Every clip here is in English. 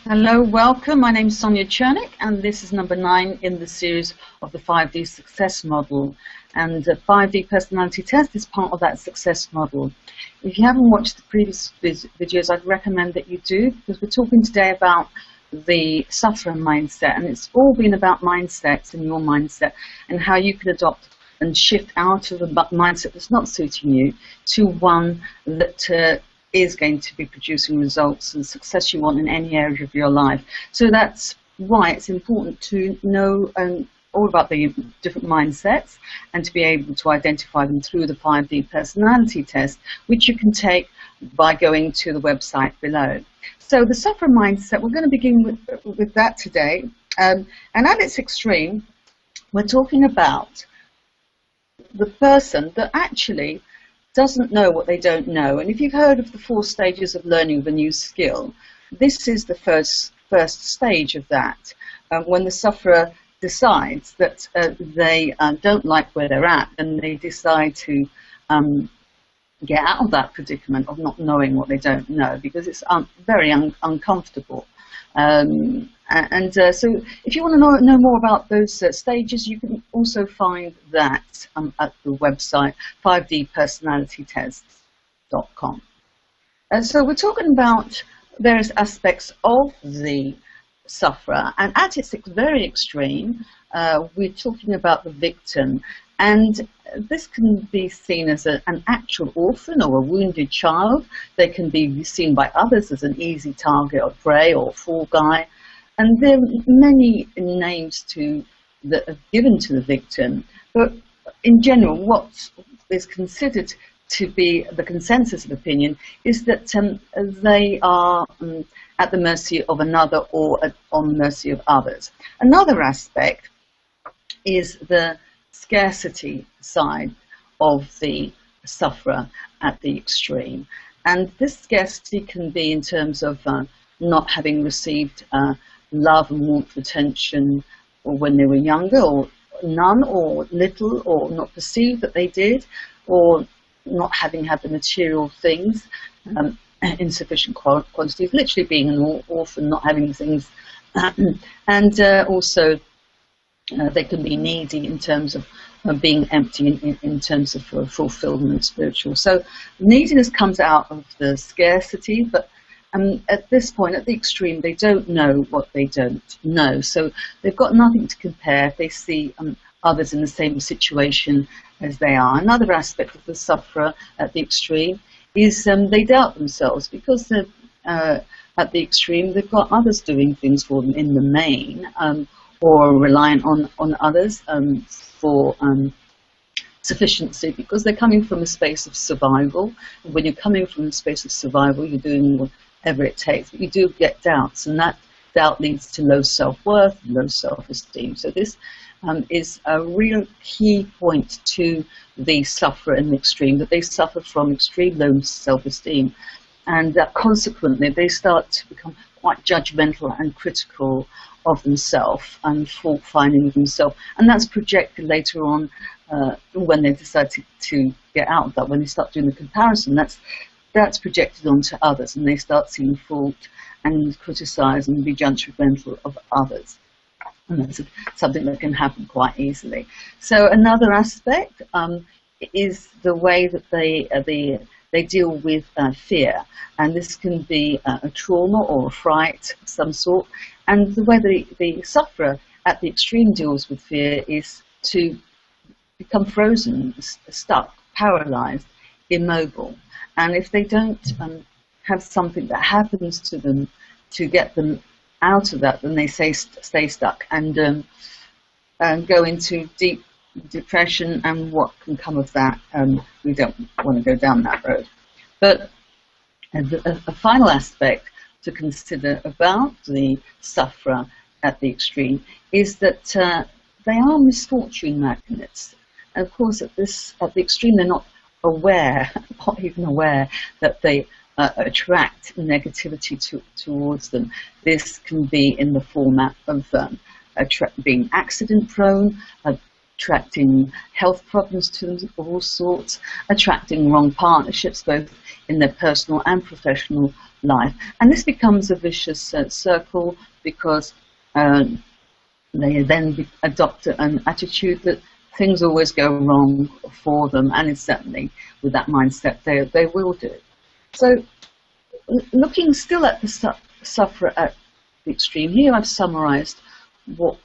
Hello, welcome. My name is Sonia Czernik, and this is number 9 in the series of the 5D success model. And the 5D personality test is part of that success model. If you haven't watched the previous videos, I'd recommend that you do, because we're talking today about the sufferer mindset, and it's all been about mindsets and your mindset and how you can adopt and shift out of a mindset that's not suiting you to one that is going to be producing results and success you want in any area of your life. So that's why it's important to know all about the different mindsets and to be able to identify them through the 5D personality test, which you can take by going to the website below. So the sufferer mindset, we're going to begin with that today. And at its extreme, we're talking about the person that actually doesn't know what they don't know. And if you've heard of the 4 stages of learning of a new skill, this is the first stage of that. When the sufferer decides that they don't like where they're at, and they decide to get out of that predicament of not knowing what they don't know, because it's very uncomfortable. So if you want to know more about those stages, you can also find that at the website 5dpersonalitytests.com. So we're talking about various aspects of the sufferer, and at its very extreme, we're talking about the victim. And this can be seen as an actual orphan or a wounded child. They can be seen by others as an easy target of prey or fall guy. And there are many names that are given to the victim. But in general, what is considered to be the consensus of opinion is that they are at the mercy of another or on the mercy of others. Another aspect is the scarcity side of the sufferer at the extreme. And this scarcity can be in terms of not having received love and warmth, attention, or when they were younger, or none, or little, or not perceived that they did, or not having had the material things in sufficient quantities, literally being an orphan, not having things, and also they can be needy in terms of being empty in terms of fulfillment, spiritual. So neediness comes out of the scarcity, but at this point, at the extreme, they don't know what they don't know. So they've got nothing to compare if they see others in the same situation as they are. Another aspect of the sufferer at the extreme is they doubt themselves, because at the extreme, they've got others doing things for them in the main, or reliant on others for sufficiency, because they're coming from a space of survival. And when you're coming from a space of survival, you're doing whatever it takes, but you do get doubts, and that doubt leads to low self-worth, low self-esteem. So this is a real key point to the sufferer in the extreme, that they suffer from extreme low self-esteem, and consequently they start to become quite judgmental and critical of themselves and fault-finding of themselves, and that's projected later on when they decide to get out of that. When they start doing the comparison, that's projected onto others, and they start seeing fault and criticize and be judgmental of others, and that's something that can happen quite easily. So another aspect is the way that they deal with fear, and this can be a trauma or a fright of some sort. And the way the sufferer at the extreme deals with fear is to become frozen, stuck, paralyzed, immobile. And if they don't have something that happens to them to get them out of that, then they stay stuck and go into deep depression. And what can come of that? We don't want to go down that road. But a final aspect to consider about the sufferer at the extreme is that they are misfortune magnets. And of course, at the extreme, they're not even aware that they attract negativity towards them. This can be in the format of being accident prone, attracting health problems to them of all sorts, attracting wrong partnerships both in their personal and professional life. And this becomes a vicious circle because they then adopt an attitude that things always go wrong for them, and certainly with that mindset they will do. So looking still at the sufferer at the extreme, here I've summarized what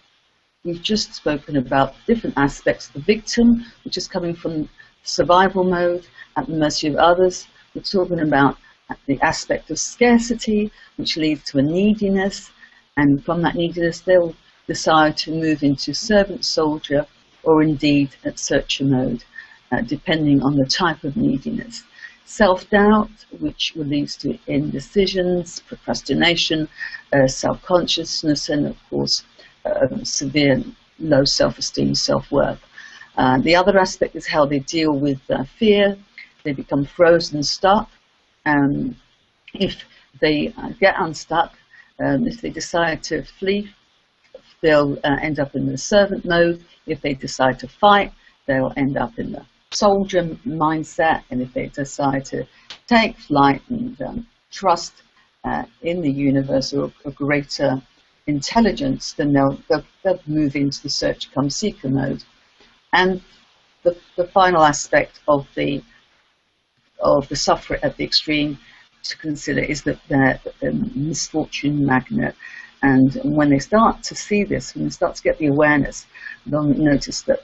we've just spoken about, different aspects. The victim, which is coming from survival mode, at the mercy of others. We're talking about the aspect of scarcity, which leads to a neediness, and from that neediness they'll decide to move into servant soldier or indeed at searcher mode, depending on the type of neediness. Self-doubt, which leads to indecisions, procrastination, self-consciousness, and of course severe low self-esteem, self-worth. The other aspect is how they deal with fear. They become frozen, stuck. If they get unstuck, if they decide to flee, they'll end up in the servant mode. If they decide to fight, they'll end up in the soldier mindset. And if they decide to take flight and trust in the universe or a greater intelligence, then they'll move into the search come seeker mode. And the final aspect of the sufferer at the extreme to consider is that they're a misfortune magnet. And when they start to see this, when they start to get the awareness, they'll notice that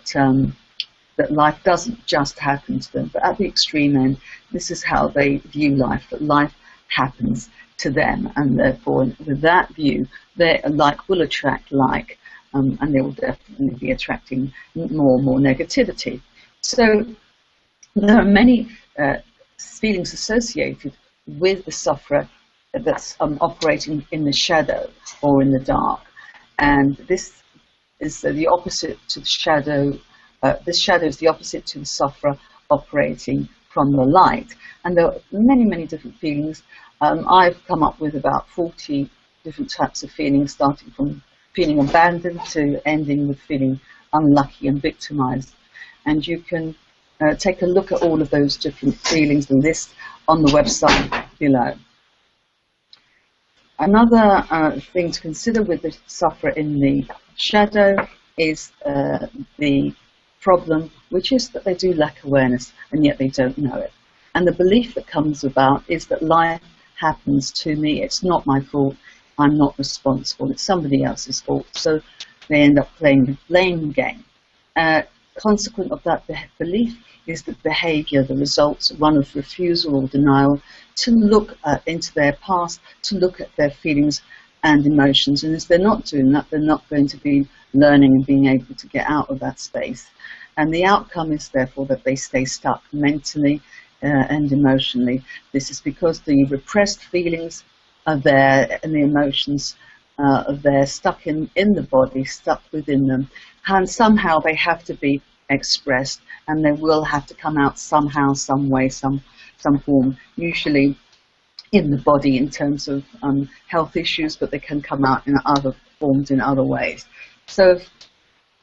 that life doesn't just happen to them, but at the extreme end, this is how they view life, that life happens to them, and therefore with that view, their like will attract like, and they will definitely be attracting more and more negativity. So there are many feelings associated with the sufferer that's operating in the shadow or in the dark, and this is the opposite to the shadow. This shadow is the opposite to the sufferer operating from the light, and there are many different feelings. I've come up with about 40 different types of feelings, starting from feeling abandoned to ending with feeling unlucky and victimized. And you can take a look at all of those different feelings, the list on the website below. Another thing to consider with the sufferer in the shadow is the problem, which is that they do lack awareness and yet they don't know it. And the belief that comes about is that life happens to me, it's not my fault, I'm not responsible, it's somebody else's fault. So they end up playing the blame game. Consequent of that belief is the behavior, the results, one of refusal or denial to look into their past, to look at their feelings and emotions. And if they're not doing that, they're not going to be learning and being able to get out of that space. And the outcome is therefore that they stay stuck mentally and emotionally. This is because the repressed feelings are there and the emotions are there, stuck in the body, stuck within them. And somehow they have to be expressed, and they will have to come out somehow, some way, some form, usually in the body in terms of health issues, but they can come out in other forms in other ways. So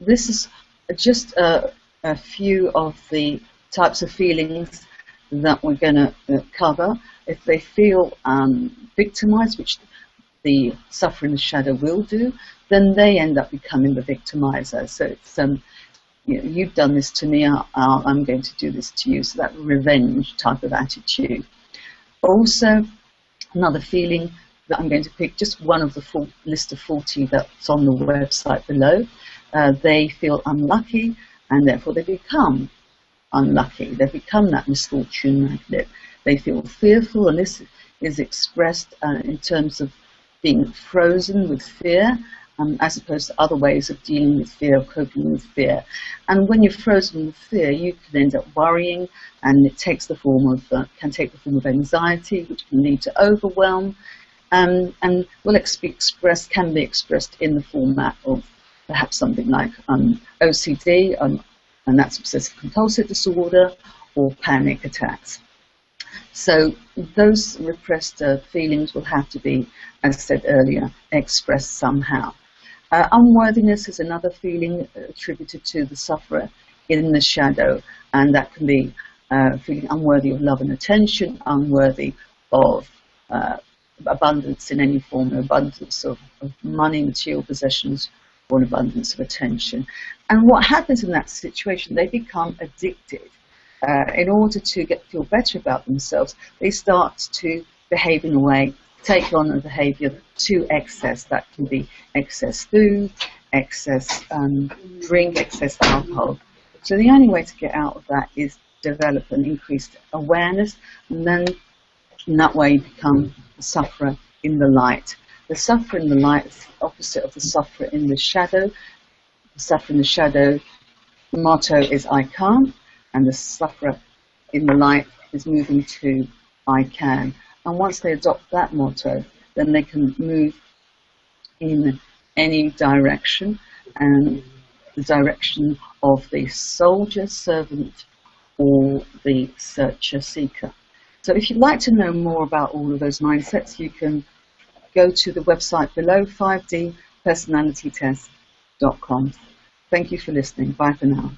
this is just a few of the types of feelings that we're going to cover. If they feel victimized, which the sufferer in the shadow will do, then they end up becoming the victimizer. So it's you've done this to me, I'm going to do this to you. So that revenge type of attitude. Also, another feeling that I'm going to pick, just one of the full list of 40 that's on the website below. They feel unlucky, and therefore they become unlucky. They become that misfortune magnet. They feel fearful, and this is expressed in terms of being frozen with fear, as opposed to other ways of dealing with fear or coping with fear. And when you're frozen with fear, you can end up worrying, and it takes the form of can take the form of anxiety, which can lead to overwhelm, and can be expressed in the format of perhaps something like OCD, and that's obsessive compulsive disorder, or panic attacks. So those repressed feelings will have to be, as I said earlier, expressed somehow. Unworthiness is another feeling attributed to the sufferer in the shadow, and that can be feeling unworthy of love and attention, unworthy of abundance in any form, abundance of money, material possessions, or an abundance of attention. And what happens in that situation, they become addicted. In order to feel better about themselves, they start to behave in a way, take on a behavior to excess. That can be excess food, excess drink, excess alcohol. So the only way to get out of that is develop an increased awareness, and then in that way you become the sufferer in the light. The sufferer in the light is the opposite of the sufferer in the shadow. The sufferer in the shadow, the motto is I can't, and the sufferer in the light is moving to I can. And once they adopt that motto, then they can move in any direction, and the direction of the soldier, servant, or the searcher-seeker. So if you'd like to know more about all of those mindsets, you can go to the website below, 5dpersonalitytest.com. Thank you for listening. Bye for now.